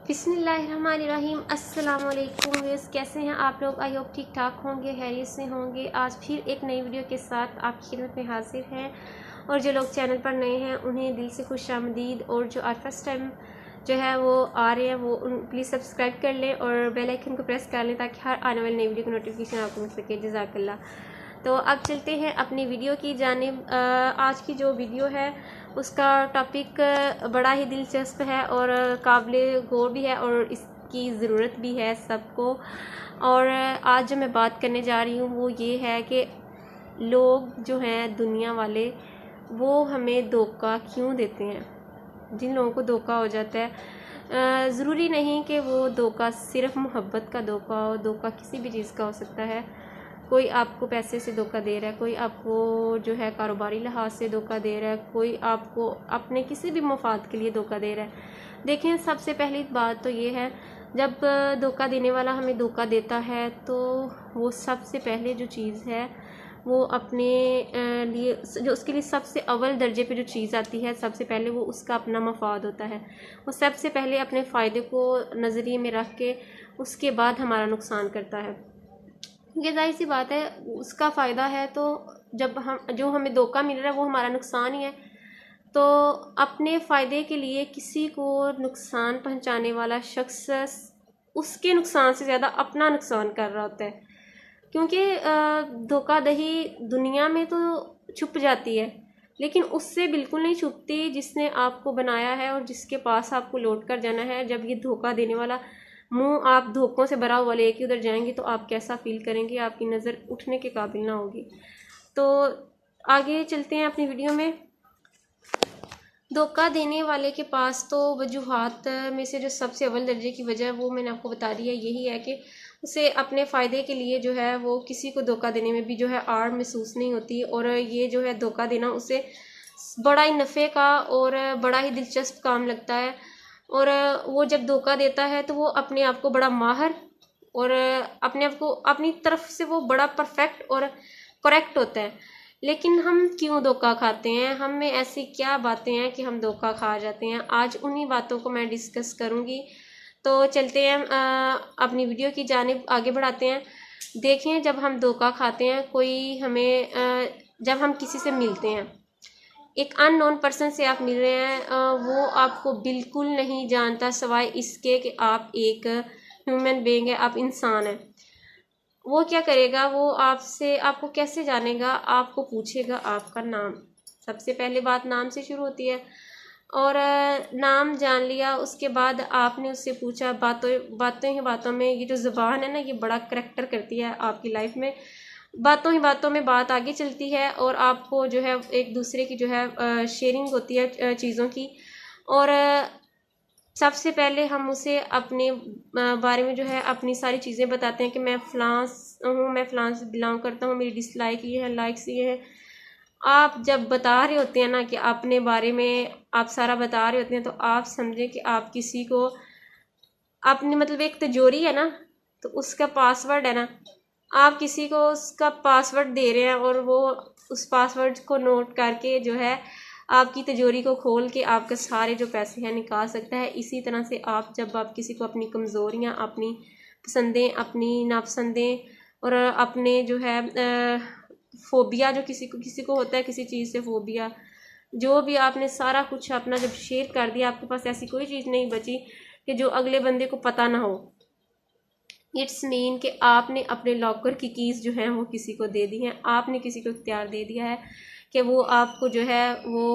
बिस्मिल्लाहिर्रहमानिर्रहीम। अस्सलाम वालेकुम व्यूअर्स, कैसे हैं आप लोग? आई होप ठीक ठाक होंगे, खैरियत से होंगे। आज फिर एक नई वीडियो के साथ आपकी खिदमत में हाजिर हैं। और जो लोग चैनल पर नए हैं उन्हें दिल से खुशामदीद, और जो आज फर्स्ट टाइम जो है वो आ रहे हैं वो प्लीज़ सब्सक्राइब कर लें और बेल आइकन को प्रेस कर लें ताकि हर आने वाली नई वीडियो की नोटिफिकेशन आपको मिल सके। जज़ाकल्लाह। तो अब चलते हैं अपनी वीडियो की जानिब। आज की जो वीडियो है उसका टॉपिक बड़ा ही दिलचस्प है और काबिल गौर भी है और इसकी ज़रूरत भी है सबको। और आज जो मैं बात करने जा रही हूँ वो ये है कि लोग जो हैं दुनिया वाले वो हमें धोखा क्यों देते हैं। जिन लोगों को धोखा हो जाता है, ज़रूरी नहीं कि वो धोखा सिर्फ़ मोहब्बत का धोखा हो, धोखा किसी भी चीज़ का हो सकता है। कोई आपको पैसे से धोखा दे रहा है, कोई आपको जो है कारोबारी लिहाज से धोखा दे रहा है, कोई आपको अपने किसी भी मुफाद के लिए धोखा दे रहा है। देखें, सबसे पहली बात तो ये है, जब धोखा देने वाला हमें धोखा देता है तो वो सबसे पहले जो चीज़ है वो अपने लिए, जो उसके लिए सबसे अव्वल दर्जे पे जो चीज़ आती है, सबसे पहले वो उसका अपना मफाद होता है। वो सबसे पहले अपने फ़ायदे को नज़रिए में रख के उसके बाद हमारा नुकसान करता है। ये जाहिर सी बात है, उसका फ़ायदा है तो जब जो हमें धोखा मिल रहा है वो हमारा नुकसान ही है। तो अपने फ़ायदे के लिए किसी को नुकसान पहुंचाने वाला शख्स उसके नुकसान से ज़्यादा अपना नुकसान कर रहा होता है। क्योंकि धोखाधड़ी दुनिया में तो छुप जाती है, लेकिन उससे बिल्कुल नहीं छुपती जिसने आपको बनाया है और जिसके पास आपको लौट कर जाना है। जब ये धोखा देने वाला मुंह आप धोखों से भरा हुआ लेके उधर जाएंगे तो आप कैसा फील करेंगे, आपकी नज़र उठने के काबिल ना होगी। तो आगे चलते हैं अपनी वीडियो में। धोखा देने वाले के पास तो वजूहात में से जो सबसे अव्वल दर्जे की वजह वो मैंने आपको बता दी है, यही है कि उसे अपने फ़ायदे के लिए जो है वो किसी को धोखा देने में भी जो है आड़ महसूस नहीं होती। और ये जो है धोखा देना उसे बड़ा ही नफ़े का और बड़ा ही दिलचस्प काम लगता है। और वो जब धोखा देता है तो वो अपने आप को बड़ा माहिर और अपने आप को अपनी तरफ से वो बड़ा परफेक्ट और करेक्ट होता है। लेकिन हम क्यों धोखा खाते हैं? हम में ऐसी क्या बातें हैं कि हम धोखा खा जाते हैं? आज उन्हीं बातों को मैं डिस्कस करूँगी। तो चलते हैं अपनी वीडियो की जानिब आगे बढ़ाते हैं। देखें, जब हम धोखा खाते हैं, कोई हमें जब हम किसी से मिलते हैं, एक अननोन पर्सन से आप मिल रहे हैं, वो आपको बिल्कुल नहीं जानता सिवाय इसके कि आप एक ह्यूमन बीइंग है, आप इंसान हैं। वो क्या करेगा, वो आपको कैसे जानेगा? आपको पूछेगा आपका नाम। सबसे पहले बात नाम से शुरू होती है। और नाम जान लिया उसके बाद आपने उससे पूछा, बातों में ये जो ज़ुबान है ना, ये बड़ा करैक्टर करती है आपकी लाइफ में। बातों ही बातों में बात आगे चलती है और आपको जो है एक दूसरे की जो है शेयरिंग होती है चीज़ों की। और सबसे पहले हम उसे अपने बारे में जो है अपनी सारी चीज़ें बताते हैं कि मैं फ़लाँ हूँ, मैं फ़लाँ से बिलोंग करता हूँ, मेरी डिसलाइक ये है, लाइक्स ये है। आप जब बता रहे होते हैं ना कि अपने बारे में आप सारा बता रहे होते हैं, तो आप समझें कि आप किसी को आपने, मतलब एक तिजोरी है ना, तो उसका पासवर्ड है ना, आप किसी को उसका पासवर्ड दे रहे हैं और वो उस पासवर्ड को नोट करके जो है आपकी तिजोरी को खोल के आपके सारे जो पैसे हैं निकाल सकता है। इसी तरह से जब आप किसी को अपनी कमज़ोरियाँ, अपनी पसंदें, अपनी नापसंदें और अपने जो है फ़ोबिया, जो किसी को होता है किसी चीज़ से फ़ोबिया, जो भी आपने सारा कुछ अपना जब शेयर कर दिया, आपके पास ऐसी कोई चीज़ नहीं बची कि जो अगले बंदे को पता ना हो। इट्स मीन कि आपने अपने लॉकर की कीज़ जो है वो किसी को दे दी हैं। आपने किसी को इख्तियार दे दिया है कि वो आपको जो है वो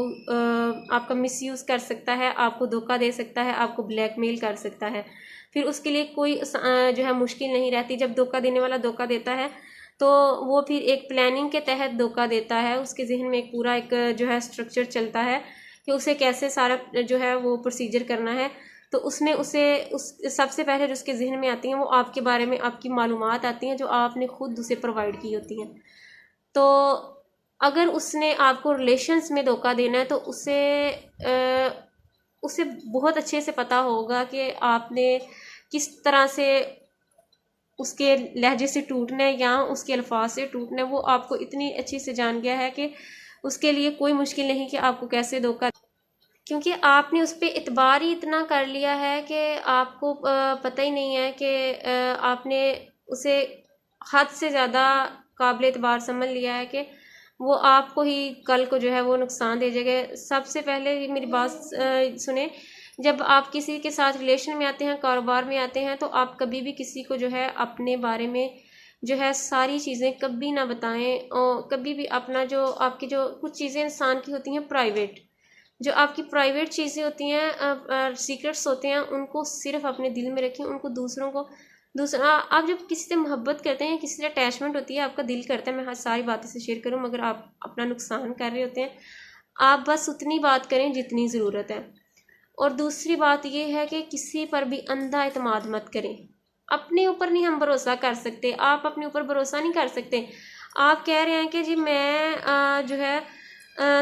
आपका मिसयूज़ कर सकता है, आपको धोखा दे सकता है, आपको ब्लैकमेल कर सकता है। फिर उसके लिए कोई जो है मुश्किल नहीं रहती। जब धोखा देने वाला धोखा देता है तो वो फिर एक प्लानिंग के तहत धोखा देता है। उसके जहन में एक पूरा एक जो है स्ट्रक्चर चलता है कि उसे कैसे सारा जो है वो प्रोसीजर करना है। तो उसमें उस सबसे पहले जो उसके जहन में आती हैं वो आपके बारे में आपकी मालूमात आती हैं जो आपने खुद उसे प्रोवाइड की होती हैं। तो अगर उसने आपको रिलेशंस में धोखा देना है तो उसे बहुत अच्छे से पता होगा कि आपने किस तरह से उसके लहजे से टूटना है या उसके अल्फाज से टूटना है। वो आपको इतनी अच्छी से जान गया है कि उसके लिए कोई मुश्किल नहीं कि आपको क्योंकि आपने उस पर एतबार ही इतना कर लिया है कि आपको पता ही नहीं है कि आपने उसे हद से ज़्यादा काबिल एतबार समझ लिया है कि वो आपको ही कल को जो है वो नुकसान दे जाएगा। सबसे पहले मेरी बात सुने, जब आप किसी के साथ रिलेशन में आते हैं, कारोबार में आते हैं, तो आप कभी भी किसी को जो है अपने बारे में जो है सारी चीज़ें कभी ना बताएं, और कभी भी अपना जो आपकी जो कुछ चीज़ें इंसान की होती हैं प्राइवेट, जो आपकी प्राइवेट चीज़ें होती हैं, सीक्रेट्स होते हैं, उनको सिर्फ अपने दिल में रखें। उनको दूसरा आप जब किसी से मोहब्बत करते हैं, किसी से अटैचमेंट होती है, आपका दिल करता है मैं सारी बातें से शेयर करूं, मगर आप अपना नुकसान कर रहे होते हैं। आप बस उतनी बात करें जितनी ज़रूरत है। और दूसरी बात यह है कि किसी पर भी अंधा एतमाद मत करें। अपने ऊपर नहीं हम भरोसा कर सकते, आप अपने ऊपर भरोसा नहीं कर सकते। आप कह रहे हैं कि जी मैं जो है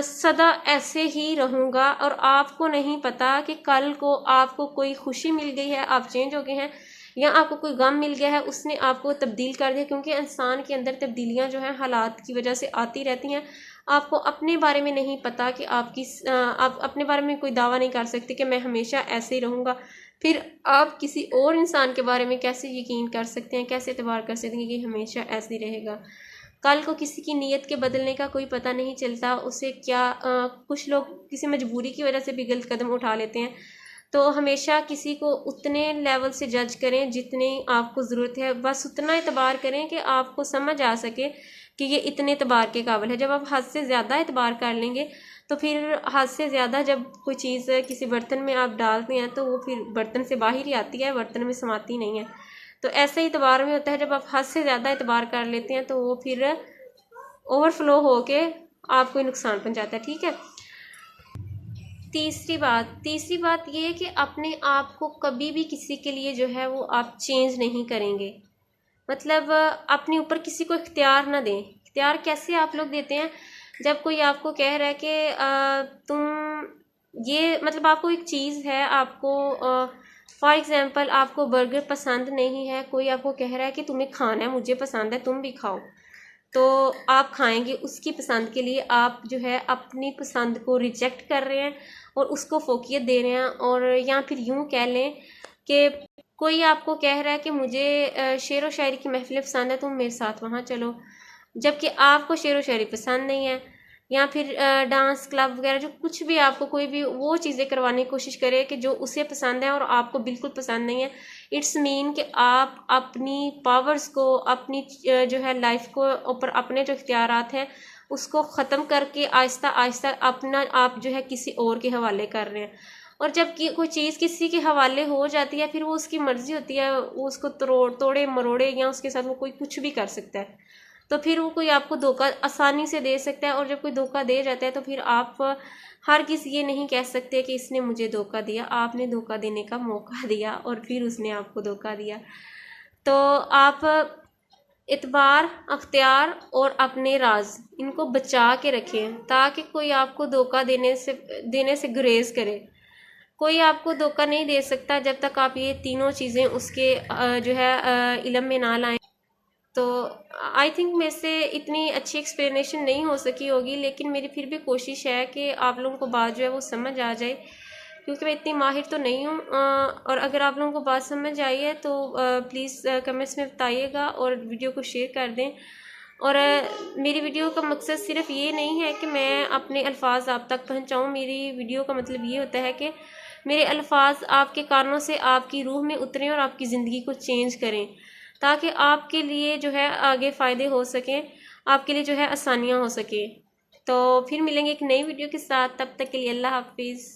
सदा ऐसे ही रहूँगा, और आपको नहीं पता कि कल को आपको कोई खुशी मिल गई है, आप चेंज हो गए हैं, या आपको कोई गम मिल गया है, उसने आपको तब्दील कर दिया। क्योंकि इंसान के अंदर तब्दीलियाँ जो हैं हालात की वजह से आती रहती हैं। आपको अपने बारे में नहीं पता कि आप अपने बारे में कोई दावा नहीं कर सकते कि मैं हमेशा ऐसे ही रहूँगा। फिर आप किसी और इंसान के बारे में कैसे यकीन कर सकते हैं, कैसे एतबार कर सकते हैं कि हमेशा ऐसे ही रहेगा। कल को किसी की नीयत के बदलने का कोई पता नहीं चलता, उसे क्या कुछ लोग किसी मजबूरी की वजह से भी गलत कदम उठा लेते हैं। तो हमेशा किसी को उतने लेवल से जज करें जितनी आपको ज़रूरत है, बस उतना एतबार करें कि आपको समझ आ सके कि ये इतने एतबार के काबिल है। जब आप हद से ज़्यादा एतबार कर लेंगे तो फिर हद से ज़्यादा जब कोई चीज़ किसी बर्तन में आप डालते हैं तो वो फिर बर्तन से बाहर ही आती है, बर्तन में समाती नहीं है। तो ऐसे ही एतबार में होता है, जब आप हद से ज़्यादा एतबार कर लेते हैं तो वो फिर ओवरफ्लो होके आपको नुकसान पहुंचाता है। ठीक है। तीसरी बात ये है कि अपने आप को कभी भी किसी के लिए जो है वो आप चेंज नहीं करेंगे। मतलब अपने ऊपर किसी को इख्तियार ना दें। इख्तियार कैसे आप लोग देते हैं? जब कोई आपको कह रहा है कि तुम ये, मतलब आपको एक चीज़ है, आपको फॉर एग्ज़ाम्पल आपको बर्गर पसंद नहीं है, कोई आपको कह रहा है कि तुम्हें खाना है, मुझे पसंद है, तुम भी खाओ, तो आप खाएंगे। उसकी पसंद के लिए आप जो है अपनी पसंद को रिजेक्ट कर रहे हैं और उसको फोकियत दे रहे हैं। और या फिर यूँ कह लें कि कोई आपको कह रहा है कि मुझे शेर व शायरी की महफिलें पसंद है, तुम मेरे साथ वहाँ चलो, जबकि आपको शेर व शायरी पसंद नहीं है। या फिर डांस क्लब वगैरह, जो कुछ भी आपको कोई भी वो चीज़ें करवाने की कोशिश करे कि जो उसे पसंद है और आपको बिल्कुल पसंद नहीं है। इट्स मीन कि आप अपनी पावर्स को, अपनी जो है लाइफ को ऊपर अपने जो इख्तियारात हैं उसको ख़त्म करके आहिस्ता आहिस्ता अपना आप जो है किसी और के हवाले कर रहे हैं। और जब कोई चीज़ किसी के हवाले हो जाती है, फिर वो उसकी मर्ज़ी होती है, वो उसको तोड़े मरोड़े या उसके साथ वो कोई कुछ भी कर सकता है। तो फिर वो कोई आपको धोखा आसानी से दे सकता है। और जब कोई धोखा दे जाता है तो फिर आप हर किसी ये नहीं कह सकते कि इसने मुझे धोखा दिया। आपने धोखा देने का मौका दिया और फिर उसने आपको धोखा दिया। तो आप इतबार, अख्तियार और अपने राज, इनको बचा के रखें ताकि कोई आपको धोखा देने से गुरेज करे। कोई आपको धोखा नहीं दे सकता जब तक आप ये तीनों चीज़ें उसके जो है इल्म में ना लाएं। तो आई थिंक मेरे से इतनी अच्छी एक्सप्लेनेशन नहीं हो सकी होगी, लेकिन मेरी फिर भी कोशिश है कि आप लोगों को बात जो है वो समझ आ जाए, क्योंकि मैं इतनी माहिर तो नहीं हूँ। और अगर आप लोगों को बात समझ आई है तो प्लीज़ कमेंट्स में बताइएगा और वीडियो को शेयर कर दें। और मेरी वीडियो का मकसद सिर्फ ये नहीं है कि मैं अपने अल्फाज आप तक पहुँचाऊँ। मेरी वीडियो का मतलब ये होता है कि मेरे अल्फाज आपके कानों से आपकी रूह में उतरें और आपकी ज़िंदगी को चेंज करें, ताकि आपके लिए जो है आगे फ़ायदे हो सकें, आपके लिए जो है आसानियाँ हो सकें। तो फिर मिलेंगे एक नई वीडियो के साथ, तब तक के लिए अल्लाह हाफिज़।